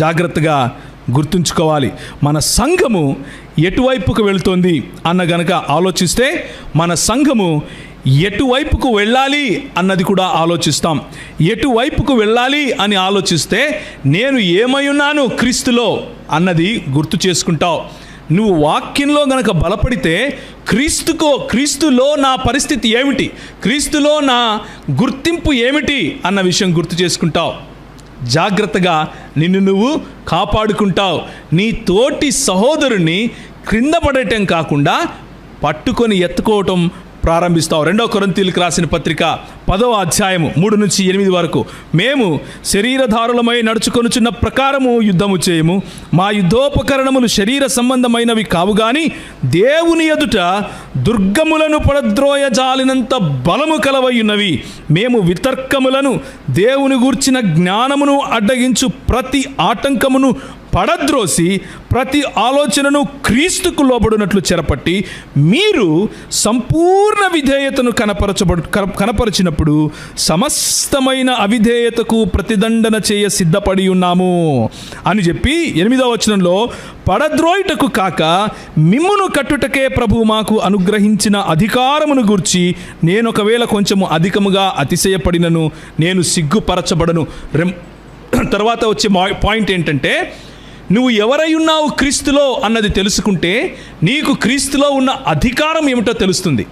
జాగ్రత్తగా గుర్తుంచుకోవాలి. మన సంఘము ఎటువైపుకు వెళుతోంది అన్న గనక ఆలోచిస్తే, మన సంఘము ఎటువైపుకు వెళ్ళాలి అన్నది కూడా ఆలోచిస్తాం. ఎటువైపుకు వెళ్ళాలి అని ఆలోచిస్తే నేను ఏమై ఉన్నాను క్రీస్తులో అన్నది గుర్తు చేసుకుంటావు. నువ్వు వాక్యంలో గనక బలపడితే క్రీస్తులో నా పరిస్థితి ఏమిటి, క్రీస్తులో నా గుర్తింపు ఏమిటి అన్న విషయం గుర్తు చేసుకుంటావు. జాగ్రత్తగా నిన్ను నువ్వు కాపాడుకుంటావు. నీ తోటి సహోదరుని క్రింద పడటం కాకుండా పట్టుకొని ఎత్తుకోవటం ప్రారంభిస్తావు. 2 కొరింథీయులకు రాసిన పత్రిక 10వ అధ్యాయము 3-8 వరకు, మేము శరీరధారులమై నడుచుకొనుచున్న ప్రకారము యుద్ధము చేయము. మా యుద్ధోపకరణములు శరీర సంబంధమైనవి కావు గాని దేవుని ఎదుట దుర్గములను పడద్రోయజాలినంత బలము కలవై ఉన్నవి. మేము వితర్కములను, దేవుని గూర్చిన జ్ఞానమును అడ్డగించు ప్రతి ఆటంకమును పడద్రోసి ప్రతి ఆలోచనను క్రీస్తుకు లోబడినట్లు చెరపట్టి మీరు సంపూర్ణ విధేయతను కనపరచినప్పుడు సమస్తమైన అవిధేయతకు ప్రతిదండన చేయ సిద్ధపడి ఉన్నాము అని చెప్పి 8వ వచనంలో, పడద్రోయుటకు కాక మిమ్మును కట్టుటకే ప్రభు మాకు అనుగ్రహించిన అధికారమును గూర్చి నేను ఒకవేళ కొంచెము అధికముగా అతిశయపడినను నేను సిగ్గుపరచబడను. తర్వాత వచ్చే పాయింట్ ఏంటంటే, నువ్వు ఎవరై ఉన్నావు క్రీస్తులో అన్నది తెలుసుకుంటే నీకు క్రీస్తులో ఉన్న అధికారం ఏమిటో తెలుస్తుంది.